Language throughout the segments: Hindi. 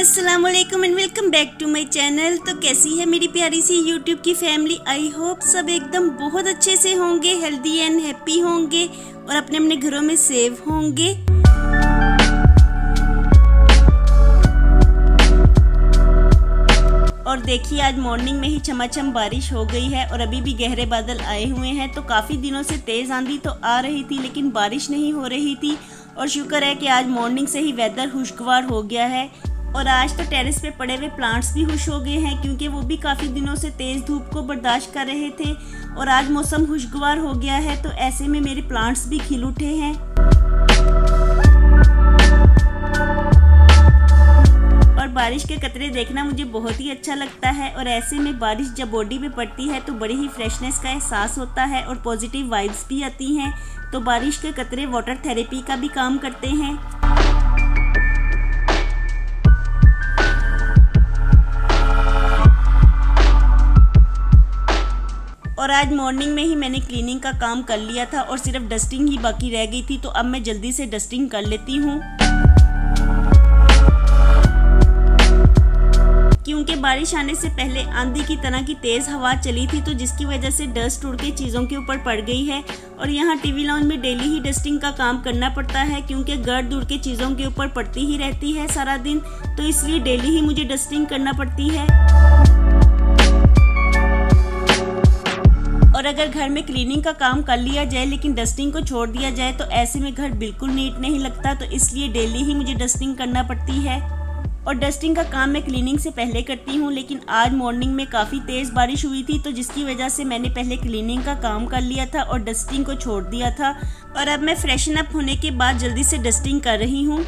अस्सलाम वालेकुम and welcome back to my channel. तो कैसी है मेरी प्यारी सी यूट्यूब की फैमिली। आई होप सब एकदम बहुत अच्छे से होंगे, हेल्दी एंड हैप्पी होंगे और अपने अपने घरों में सेव होंगे। और देखिए आज मॉर्निंग में ही छमाछम बारिश हो गई है और अभी भी गहरे बादल आए हुए हैं। तो काफ़ी दिनों से तेज़ आंधी तो आ रही थी लेकिन बारिश नहीं हो रही थी और शुक्र है कि आज मॉर्निंग से ही वेदर खुशगवार हो गया है। और आज तो टेरेस पे पड़े हुए प्लांट्स भी खुश हो गए हैं क्योंकि वो भी काफ़ी दिनों से तेज़ धूप को बर्दाश्त कर रहे थे और आज मौसम खुशगवार हो गया है तो ऐसे में मेरे प्लांट्स भी खिल उठे हैं। और बारिश के कतरे देखना मुझे बहुत ही अच्छा लगता है और ऐसे में बारिश जब बॉडी पे पड़ती है तो बड़ी ही फ्रेशनेस का एहसास होता है और पॉजिटिव वाइब्स भी आती हैं। तो बारिश के कतरे वाटर थेरेपी का भी काम करते हैं। और आज मॉर्निंग में ही मैंने क्लीनिंग का काम कर लिया था और सिर्फ डस्टिंग ही बाकी रह गई थी तो अब मैं जल्दी से डस्टिंग कर लेती हूँ क्योंकि बारिश आने से पहले आंधी की तरह की तेज़ हवा चली थी तो जिसकी वजह से डस्ट उड़ के चीज़ों के ऊपर पड़ गई है। और यहाँ टीवी लॉन्ज में डेली ही डस्टिंग का काम करना पड़ता है क्योंकि गर्द उड़ के चीज़ों के ऊपर पड़ती ही रहती है सारा दिन, तो इसलिए डेली ही मुझे डस्टिंग करना पड़ती है। और अगर घर में क्लीनिंग का काम कर लिया जाए लेकिन डस्टिंग को छोड़ दिया जाए तो ऐसे में घर बिल्कुल नीट नहीं लगता, तो इसलिए डेली ही मुझे डस्टिंग करना पड़ती है। और डस्टिंग का काम मैं क्लीनिंग से पहले करती हूँ लेकिन आज मॉर्निंग में काफ़ी तेज़ बारिश हुई थी तो जिसकी वजह से मैंने पहले क्लीनिंग का काम कर लिया था और डस्टिंग को छोड़ दिया था। और अब मैं फ्रेशन अप होने के बाद जल्दी से डस्टिंग कर रही हूँ।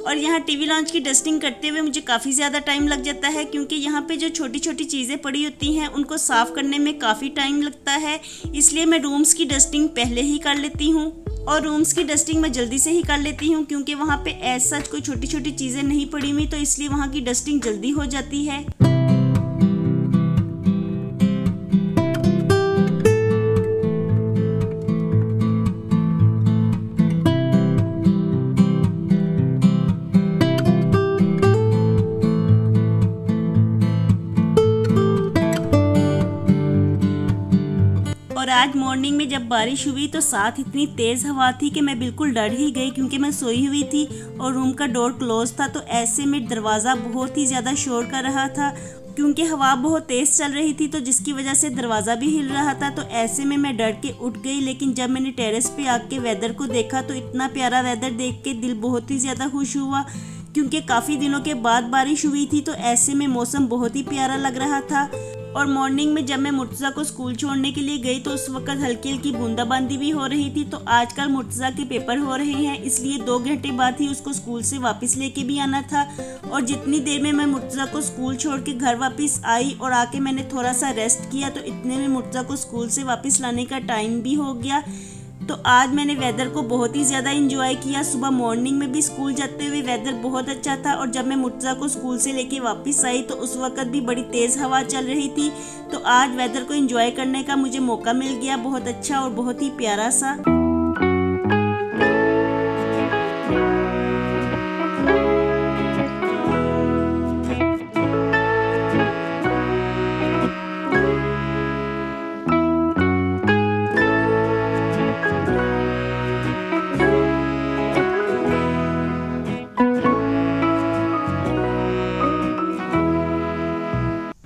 और यहाँ टीवी लॉन्च की डस्टिंग करते हुए मुझे काफ़ी ज़्यादा टाइम लग जाता है क्योंकि यहाँ पे जो छोटी छोटी चीज़ें पड़ी होती हैं उनको साफ़ करने में काफ़ी टाइम लगता है, इसलिए मैं रूम्स की डस्टिंग पहले ही कर लेती हूँ। और रूम्स की डस्टिंग मैं जल्दी से ही कर लेती हूँ क्योंकि वहाँ पे ऐसा कोई छोटी छोटी चीज़ें नहीं पड़ी हुई तो इसलिए वहाँ की डस्टिंग जल्दी हो जाती है। और आज मॉर्निंग में जब बारिश हुई तो साथ इतनी तेज़ हवा थी कि मैं बिल्कुल डर ही गई क्योंकि मैं सोई हुई थी और रूम का डोर क्लोज था। तो ऐसे में दरवाज़ा बहुत ही ज़्यादा शोर कर रहा था क्योंकि हवा बहुत तेज़ चल रही थी तो जिसकी वजह से दरवाज़ा भी हिल रहा था। तो ऐसे में मैं डर के उठ गई लेकिन जब मैंने टेरेस पे आके वेदर को देखा तो इतना प्यारा वेदर देख के दिल बहुत ही ज़्यादा खुश हुआ क्योंकि काफ़ी दिनों के बाद बारिश हुई थी तो ऐसे में मौसम बहुत ही प्यारा लग रहा था। और मॉर्निंग में जब मैं मुर्तज़ा को स्कूल छोड़ने के लिए गई तो उस वक्त हल्की हल्की बूंदाबांदी भी हो रही थी। तो आजकल मुर्तज़ा के पेपर हो रहे हैं इसलिए 2 घंटे बाद ही उसको स्कूल से वापस लेके भी आना था। और जितनी देर में मैं मुर्तज़ा को स्कूल छोड़ के घर वापस आई और आके मैंने थोड़ा सा रेस्ट किया तो इतने में मुर्तज़ा को स्कूल से वापस लाने का टाइम भी हो गया। तो आज मैंने वेदर को बहुत ही ज़्यादा एंजॉय किया। सुबह मॉर्निंग में भी स्कूल जाते हुए वेदर बहुत अच्छा था और जब मैं मुर्तज़ा को स्कूल से लेके वापस आई तो उस वक्त भी बड़ी तेज़ हवा चल रही थी। तो आज वेदर को एंजॉय करने का मुझे मौका मिल गया, बहुत अच्छा और बहुत ही प्यारा सा।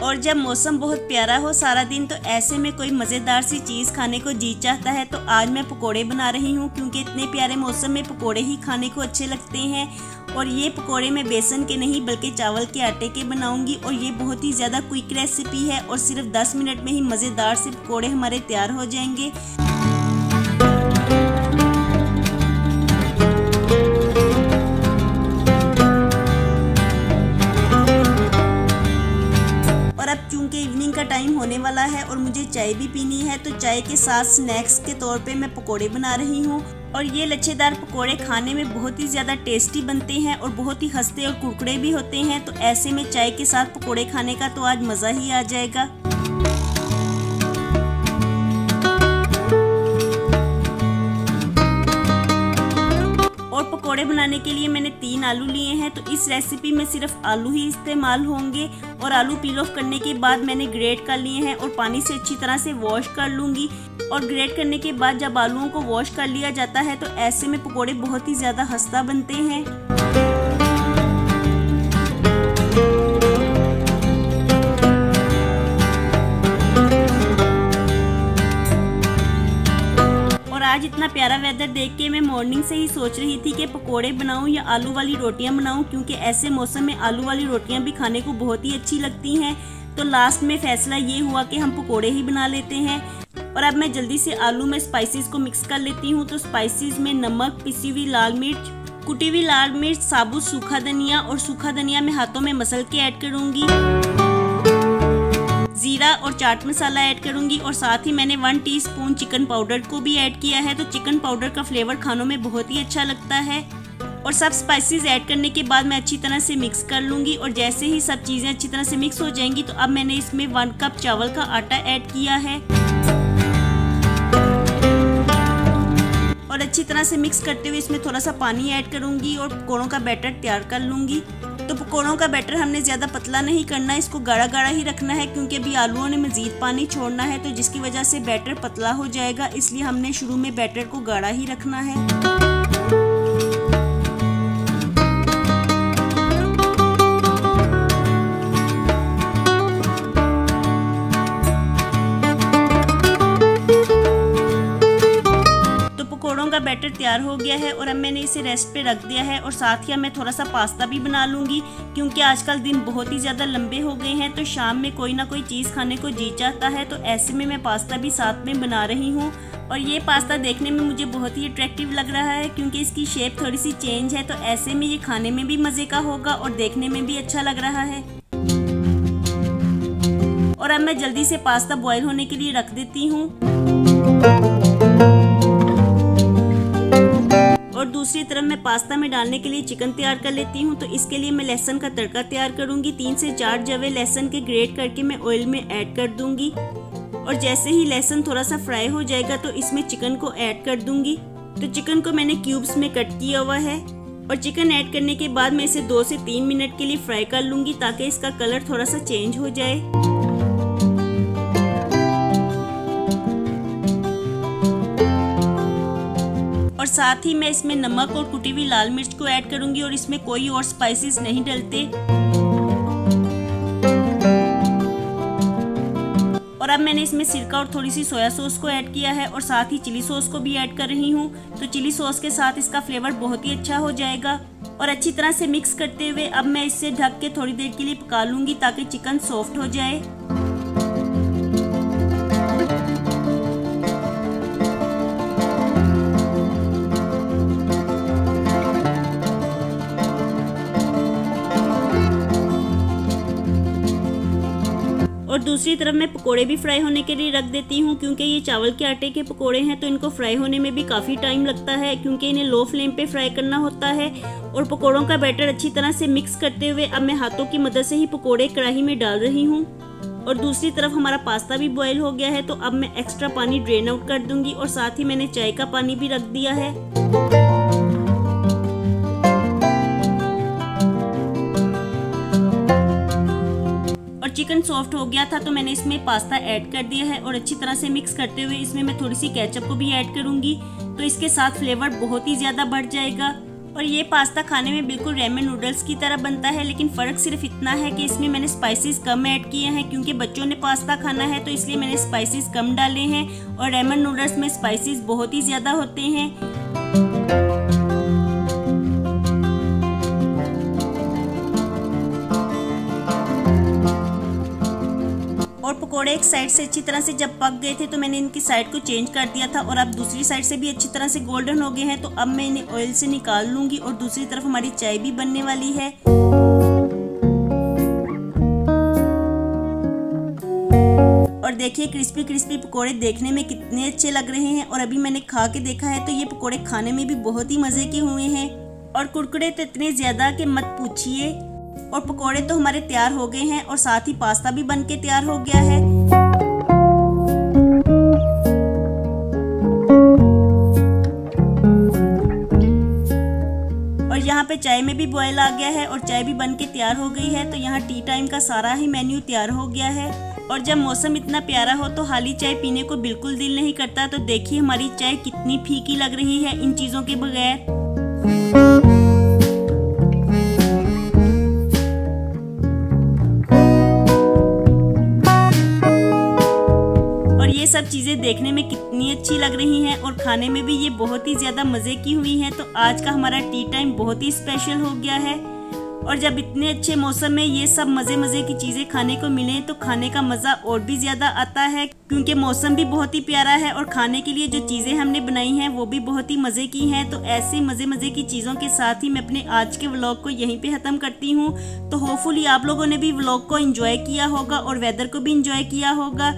और जब मौसम बहुत प्यारा हो सारा दिन तो ऐसे में कोई मज़ेदार सी चीज़ खाने को जी चाहता है। तो आज मैं पकोड़े बना रही हूँ क्योंकि इतने प्यारे मौसम में पकोड़े ही खाने को अच्छे लगते हैं। और ये पकोड़े मैं बेसन के नहीं बल्कि चावल के आटे के बनाऊंगी और ये बहुत ही ज़्यादा क्विक रेसिपी है और सिर्फ 10 मिनट में ही मज़ेदार से पकोड़े हमारे तैयार हो जाएंगे। क्योंकि इवनिंग का टाइम होने वाला है और मुझे चाय भी पीनी है तो चाय के साथ स्नैक्स के तौर पे मैं पकोड़े बना रही हूँ। और ये लच्छेदार पकोड़े खाने में बहुत ही ज़्यादा टेस्टी बनते हैं और बहुत ही खस्ते और कुरकुरे भी होते हैं। तो ऐसे में चाय के साथ पकोड़े खाने का तो आज मज़ा ही आ जाएगा। और पकोड़े बनाने के लिए मैंने 3 आलू लिए हैं। तो इस रेसिपी में सिर्फ आलू ही इस्तेमाल होंगे। और आलू पील ऑफ करने के बाद मैंने ग्रेट कर लिए हैं और पानी से अच्छी तरह से वॉश कर लूँगी। और ग्रेट करने के बाद जब आलूओं को वॉश कर लिया जाता है तो ऐसे में पकोड़े बहुत ही ज़्यादा खस्ता बनते हैं। आज इतना प्यारा वेदर देख के मैं मॉर्निंग से ही सोच रही थी कि पकोड़े बनाऊं या आलू वाली रोटियां बनाऊं, क्योंकि ऐसे मौसम में आलू वाली रोटियां भी खाने को बहुत ही अच्छी लगती हैं। तो लास्ट में फैसला ये हुआ कि हम पकोड़े ही बना लेते हैं। और अब मैं जल्दी से आलू में स्पाइसेस को मिक्स कर लेती हूँ। तो स्पाइसेस में नमक, पिसी हुई लाल मिर्च, कुटी हुई लाल मिर्च, साबुत सूखा धनिया और सूखा धनिया मैं हाथों में मसल के ऐड करूँगी। जीरा और चाट मसाला ऐड करूंगी और साथ ही मैंने 1 टीस्पून चिकन पाउडर को भी ऐड किया है। तो चिकन पाउडर का फ्लेवर खानों में बहुत ही अच्छा लगता है। और सब स्पाइसेस ऐड करने के बाद मैं अच्छी तरह से मिक्स कर लूंगी। और जैसे ही सब चीज़ें अच्छी तरह से मिक्स हो जाएंगी तो अब मैंने इसमें 1 कप चावल का आटा ऐड किया है और अच्छी तरह से मिक्स करते हुए इसमें थोड़ा सा पानी ऐड करूंगी और पकोड़ों का बैटर तैयार कर लूंगी। तो पकोड़ों का बैटर हमने ज़्यादा पतला नहीं करना, इसको गाढ़ा गाढ़ा ही रखना है, क्योंकि अभी आलूओं ने मज़ीद पानी छोड़ना है। तो जिसकी वजह से बैटर पतला हो जाएगा, इसलिए हमने शुरू में बैटर को गाढ़ा ही रखना है। पकोड़ों का बैटर तैयार हो गया है और अब मैंने इसे रेस्ट पे रख दिया है। और साथ ही मैं थोड़ा सा पास्ता भी बना लूँगी, क्योंकि आजकल दिन बहुत ही ज़्यादा लंबे हो गए हैं। तो शाम में कोई ना कोई चीज़ खाने को जी चाहता है, तो ऐसे में मैं पास्ता भी साथ में बना रही हूँ। और ये पास्ता देखने में मुझे बहुत ही अट्रैक्टिव लग रहा है, क्योंकि इसकी शेप थोड़ी सी चेंज है। तो ऐसे में ये खाने में भी मज़े का होगा और देखने में भी अच्छा लग रहा है। और अब मैं जल्दी से पास्ता बॉयल होने के लिए रख देती हूँ। और दूसरी तरफ मैं पास्ता में डालने के लिए चिकन तैयार कर लेती हूँ। तो इसके लिए मैं लहसुन का तड़का तैयार करूँगी। 3 से 4 जवे लहसुन के ग्रेट करके मैं ऑयल में ऐड कर दूँगी। और जैसे ही लहसुन थोड़ा सा फ्राई हो जाएगा तो इसमें चिकन को ऐड कर दूँगी। तो चिकन को मैंने क्यूब्स में कट किया हुआ है। और चिकन ऐड करने के बाद मैं इसे 2 से 3 मिनट के लिए फ्राई कर लूँगी, ताकि इसका कलर थोड़ा सा चेंज हो जाए। और साथ ही मैं इसमें नमक और कुटी हुई लाल मिर्च को ऐड करूंगी और इसमें कोई और स्पाइसेस नहीं डलते। और अब मैंने इसमें सिरका और थोड़ी सी सोया सॉस को ऐड किया है और साथ ही चिली सॉस को भी ऐड कर रही हूँ। तो चिली सॉस के साथ इसका फ्लेवर बहुत ही अच्छा हो जाएगा। और अच्छी तरह से मिक्स करते हुए अब मैं इसे ढक के थोड़ी देर के लिए पका लूंगी, ताकि चिकन सॉफ्ट हो जाए। और दूसरी तरफ मैं पकोड़े भी फ्राई होने के लिए रख देती हूँ, क्योंकि ये चावल के आटे के पकोड़े हैं तो इनको फ्राई होने में भी काफ़ी टाइम लगता है, क्योंकि इन्हें लो फ्लेम पे फ्राई करना होता है। और पकोड़ों का बैटर अच्छी तरह से मिक्स करते हुए अब मैं हाथों की मदद से ही पकोड़े कढ़ाई में डाल रही हूँ। और दूसरी तरफ हमारा पास्ता भी बॉयल हो गया है, तो अब मैं एक्स्ट्रा पानी ड्रेन आउट कर दूंगी। और साथ ही मैंने चाय का पानी भी रख दिया है। चिकन सॉफ्ट हो गया था तो मैंने इसमें पास्ता ऐड कर दिया है और अच्छी तरह से मिक्स करते हुए इसमें मैं थोड़ी सी केचप को भी ऐड करूंगी, तो इसके साथ फ्लेवर बहुत ही ज़्यादा बढ़ जाएगा। और ये पास्ता खाने में बिल्कुल रेमन नूडल्स की तरह बनता है, लेकिन फ़र्क सिर्फ इतना है कि इसमें मैंने स्पाइसेस कम ऐड किए हैं, क्योंकि बच्चों ने पास्ता खाना है तो इसलिए मैंने स्पाइसेस कम डाले हैं। और रेमन नूडल्स में स्पाइसेस बहुत ही ज़्यादा होते हैं। और पकोड़े एक साइड से अच्छी तरह से जब पक गए थे तो मैंने इनकी साइड को चेंज कर दिया था और अब दूसरी साइड से भी अच्छी तरह से गोल्डन हो गए हैं। तो अब मैं इन्हें ऑयल से निकाल लूंगी और दूसरी तरफ हमारी चाय भी बनने वाली है। और देखिए क्रिस्पी क्रिस्पी पकोड़े देखने में कितने अच्छे लग रहे हैं। और अभी मैंने खा के देखा है तो ये पकोड़े खाने में भी बहुत ही मज़े के हुए हैं और कुरकुरे तो इतने ज़्यादा कि मत पूछिए। और पकोड़े तो हमारे तैयार हो गए हैं और साथ ही पास्ता भी बनके तैयार हो गया है। पे चाय में भी बॉयल आ गया है और चाय भी बन के तैयार हो गई है। तो यहाँ टी टाइम का सारा ही मेन्यू तैयार हो गया है। और जब मौसम इतना प्यारा हो तो हाली चाय पीने को बिल्कुल दिल नहीं करता। तो देखिए हमारी चाय कितनी फीकी लग रही है इन चीज़ों के बगैर। और ये सब चीज़ें देखने में कितनी अच्छी लग रही हैं और खाने में भी ये बहुत ही ज़्यादा मज़े की हुई हैं। तो आज का हमारा टी टाइम बहुत ही स्पेशल हो गया है। और जब इतने अच्छे मौसम में ये सब मज़े की चीज़ें खाने को मिलें तो खाने का मज़ा और भी ज़्यादा आता है, क्योंकि मौसम भी बहुत ही प्यारा है और खाने के लिए जो चीज़ें हमने बनाई हैं वो भी बहुत ही मज़े की हैं। तो ऐसे मज़े की चीज़ों के साथ ही मैं अपने आज के व्लॉग को यहीं पे ख़त्म करती हूँ। तो होपफुली आप लोगों ने भी व्लॉग को एंजॉय किया होगा और वेदर को भी एंजॉय किया होगा।